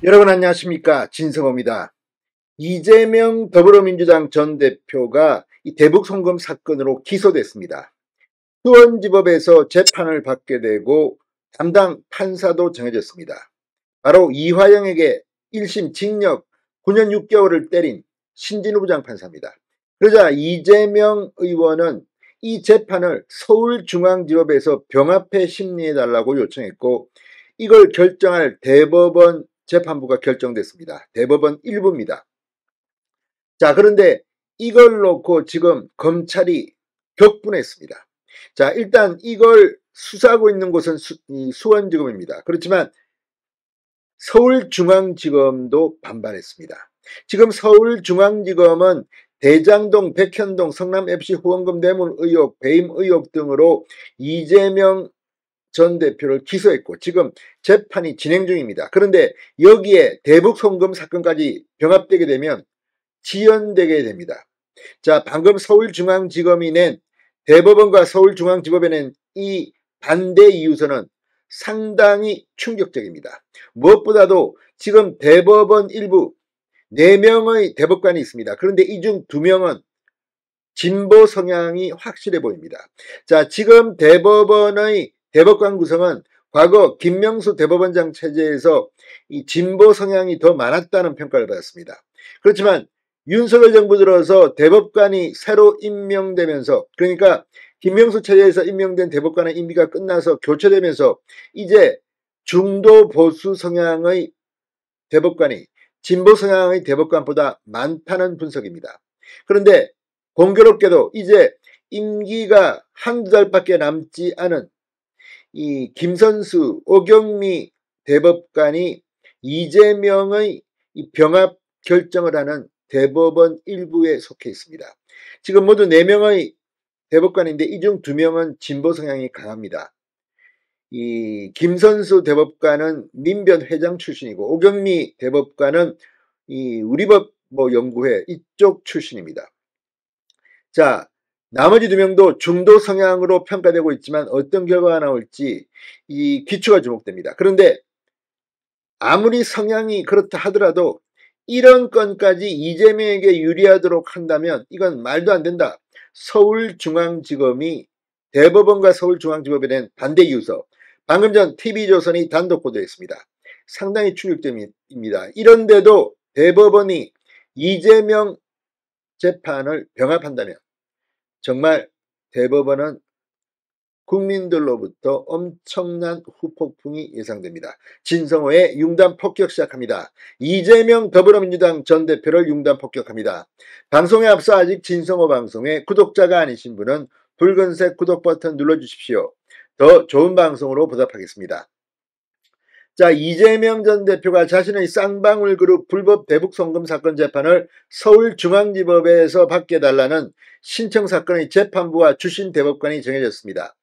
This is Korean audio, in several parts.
여러분 안녕하십니까, 진성호입니다. 이재명 더불어민주당 전 대표가 이 대북 송금 사건으로 기소됐습니다. 수원지법에서 재판을 받게 되고 담당 판사도 정해졌습니다. 바로 이화영에게 1심 징역 9년 6개월을 때린 신진우 부장판사입니다. 그러자 이재명 의원은 이 재판을 서울중앙지법에서 병합해 심리해달라고 요청했고, 이걸 결정할 대법원 재판부가 결정됐습니다. 대법원 1부입니다. 자, 그런데 이걸 놓고 지금 검찰이 격분했습니다. 자, 일단 이걸 수사하고 있는 곳은 수원지검입니다. 그렇지만 서울중앙지검도 반발했습니다. 지금 서울중앙지검은 대장동, 백현동, 성남FC 후원금 뇌물 의혹, 배임 의혹 등으로 이재명 전 대표를 기소했고 지금 재판이 진행 중입니다. 그런데 여기에 대북 송금 사건까지 병합되게 되면 지연되게 됩니다. 자, 방금 서울중앙지검이 낸 대법원과 서울중앙지법에 낸 이 반대 이유서는 상당히 충격적입니다. 무엇보다도 지금 대법원 일부 4명의 대법관이 있습니다. 그런데 이 중 2명은 진보 성향이 확실해 보입니다. 자, 지금 대법원의 대법관 구성은 과거 김명수 대법원장 체제에서 이 진보 성향이 더 많았다는 평가를 받았습니다. 그렇지만 윤석열 정부 들어서 대법관이 새로 임명되면서, 그러니까 김명수 체제에서 임명된 대법관의 임기가 끝나서 교체되면서 이제 중도 보수 성향의 대법관이 진보 성향의 대법관보다 많다는 분석입니다. 그런데 공교롭게도 이제 임기가 한두 달밖에 남지 않은 이 김선수, 오경미 대법관이 이재명의 이 병합 결정을 하는 대법원 일부에 속해 있습니다. 지금 모두 4명의 대법관인데 이 중 2명은 진보 성향이 강합니다. 이 김선수 대법관은 민변 회장 출신이고 오경미 대법관은 이 우리법 연구회 이쪽 출신입니다. 자, 나머지 2명도 중도 성향으로 평가되고 있지만 어떤 결과가 나올지 이 기초가 주목됩니다. 그런데 아무리 성향이 그렇다 하더라도 이런 건까지 이재명에게 유리하도록 한다면 이건 말도 안 된다. 서울중앙지검이 대법원과 서울중앙지법에 낸 반대 이유서 방금 전 TV조선이 단독 보도했습니다. 상당히 충격적입니다. 이런데도 대법원이 이재명 재판을 병합한다면 정말 대법원은 국민들로부터 엄청난 후폭풍이 예상됩니다. 진성호의 융단 폭격 시작합니다. 이재명 더불어민주당 전 대표를 융단 폭격합니다. 방송에 앞서 아직 진성호 방송에 구독자가 아니신 분은 붉은색 구독 버튼 눌러주십시오. 더 좋은 방송으로 보답하겠습니다. 자, 이재명 전 대표가 자신의 쌍방울 그룹 불법 대북 송금 사건 재판을 서울중앙지법에서 받게 달라는 신청 사건의 재판부와 주신 대법관이 정해졌습니다.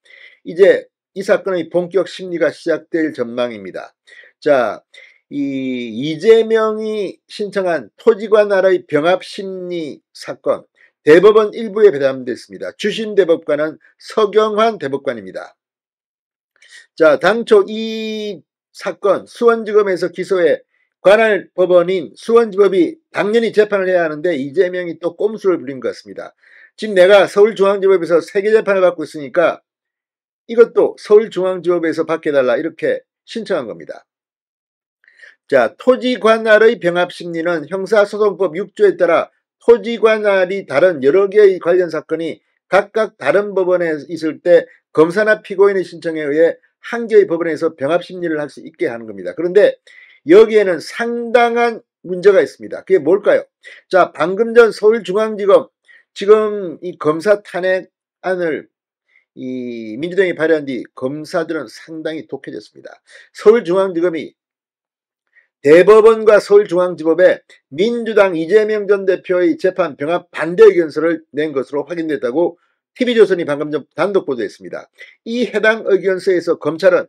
이제 이 사건의 본격 심리가 시작될 전망입니다. 자, 이재명이 신청한 토지관할의 병합 심리 사건 대법원 일부에 배담됐습니다. 주심 대법관은 서경환 대법관입니다. 자, 당초 이 사건 수원지검에서 기소해 관할 법원인 수원지법이 당연히 재판을 해야 하는데 이재명이 또 꼼수를 부린 것 같습니다. 지금 내가 서울중앙지법에서 3개 재판을 받고 있으니까 이것도 서울중앙지법에서 받게 달라 이렇게 신청한 겁니다. 자, 토지관할의 병합심리는 형사소송법 6조에 따라 토지관할이 다른 여러 개의 관련 사건이 각각 다른 법원에 있을 때 검사나 피고인의 신청에 의해 한 개의 법원에서 병합심리를 할 수 있게 하는 겁니다. 그런데 여기에는 상당한 문제가 있습니다. 그게 뭘까요? 자, 방금 전 서울중앙지검 지금 이 검사 탄핵안을 이 민주당이 발의한 뒤 검사들은 상당히 독해졌습니다. 서울중앙지검이 대법원과 서울중앙지법에 민주당 이재명 전 대표의 재판 병합 반대 의견서를 낸 것으로 확인됐다고 TV조선이 방금 전 단독 보도했습니다. 이 해당 의견서에서 검찰은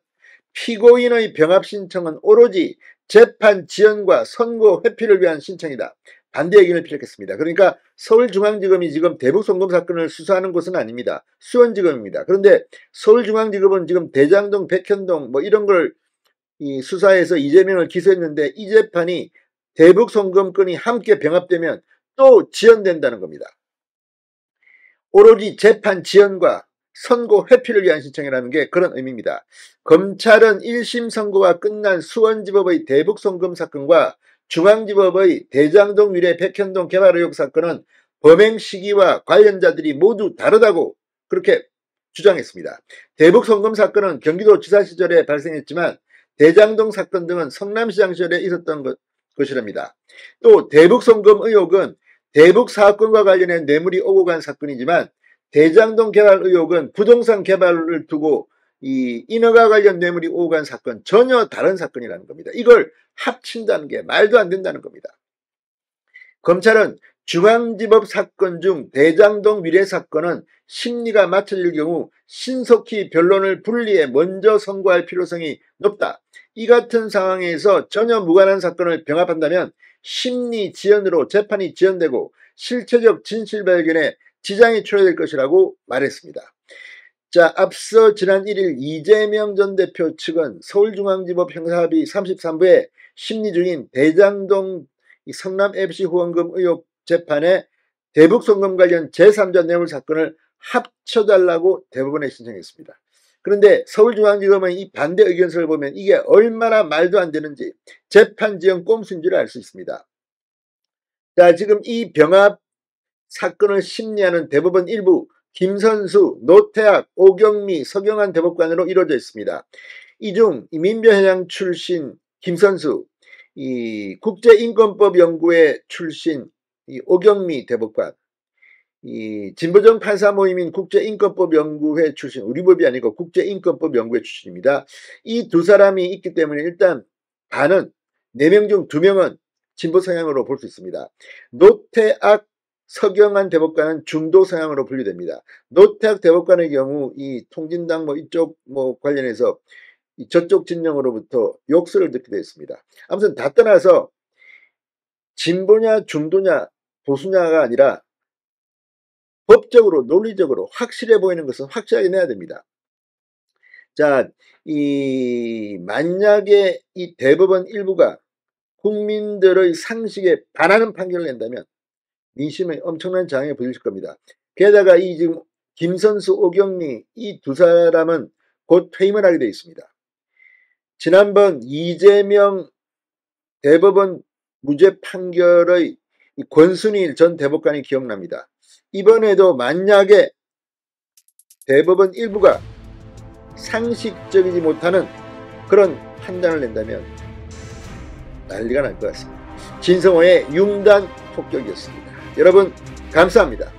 피고인의 병합 신청은 오로지 재판 지연과 선고 회피를 위한 신청이다. 반대 의견을 피력했습니다. 그러니까 서울중앙지검이 지금 대북 송금 사건을 수사하는 곳은 아닙니다. 수원지검입니다. 그런데 서울중앙지검은 지금 대장동, 백현동 이런 걸 이 수사에서 이재명을 기소했는데 이 재판이 대북 송금건이 함께 병합되면 또 지연된다는 겁니다. 오로지 재판 지연과 선고 회피를 위한 신청이라는 게 그런 의미입니다. 검찰은 1심 선고가 끝난 수원지법의 대북 송금 사건과 중앙지법의 대장동 위례 백현동 개발 의혹 사건은 범행 시기와 관련자들이 모두 다르다고 그렇게 주장했습니다. 대북 송금 사건은 경기도지사 시절에 발생했지만 대장동 사건 등은 성남시장 시절에 있었던 것이랍니다. 또 대북 송금 의혹은 대북 사건과 관련해 뇌물이 오고 간 사건이지만 대장동 개발 의혹은 부동산 개발을 두고 이 인허가 관련 뇌물이 오고 간 사건, 전혀 다른 사건이라는 겁니다. 이걸 합친다는 게 말도 안 된다는 겁니다. 검찰은 중앙지법 사건 중 대장동 위례 사건은 심리가 맞춰질 경우 신속히 변론을 분리해 먼저 선고할 필요성이 높다. 이 같은 상황에서 전혀 무관한 사건을 병합한다면 심리 지연으로 재판이 지연되고 실체적 진실 발견에 지장이 초래될 것이라고 말했습니다. 자, 앞서 지난 1일 이재명 전 대표 측은 서울중앙지법 형사합의 33부에 심리 중인 대장동 성남FC 후원금 의혹 재판에 대북 송금 관련 제3자 뇌물 사건을 합쳐달라고 대법원에 신청했습니다. 그런데 서울중앙지검의 이 반대 의견서를 보면 이게 얼마나 말도 안 되는지 재판 지연 꼼수인지를 알 수 있습니다. 자, 지금 이 병합 사건을 심리하는 대법원 일부 김선수, 노태학, 오경미, 서경환 대법관으로 이루어져 있습니다. 이 중 민변회장 출신 김선수, 이 국제인권법연구회 출신 이 오경미 대법관, 이 진보정 판사 모임인 국제인권법연구회 출신, 우리 법이 아니고 국제인권법연구회 출신입니다. 이 두 사람이 있기 때문에 일단 반은 4명 중 2명은 진보 성향으로 볼 수 있습니다. 노태악, 서경환 대법관은 중도 성향으로 분류됩니다. 노태악 대법관의 경우 이 통진당 이쪽 관련해서 저쪽 진영으로부터 욕설을 듣게 되었습니다. 아무튼 다 떠나서 진보냐 중도냐 보수냐가 아니라 법적으로 논리적으로 확실해 보이는 것은 확실하게 내야 됩니다. 자, 만약에 이 대법원 일부가 국민들의 상식에 반하는 판결을 낸다면 민심에 엄청난 장애에 부딪힐 겁니다. 게다가 이 지금 김선수, 오경미 이 두 사람은 곧 퇴임을 하게 되어 있습니다. 지난번 이재명 대법원 무죄 판결의 권순일 전 대법관이 기억납니다. 이번에도 만약에 대법원 일부가 상식적이지 못하는 그런 판단을 낸다면 난리가 날 것 같습니다. 진성호의 융단 폭격이었습니다. 여러분 감사합니다.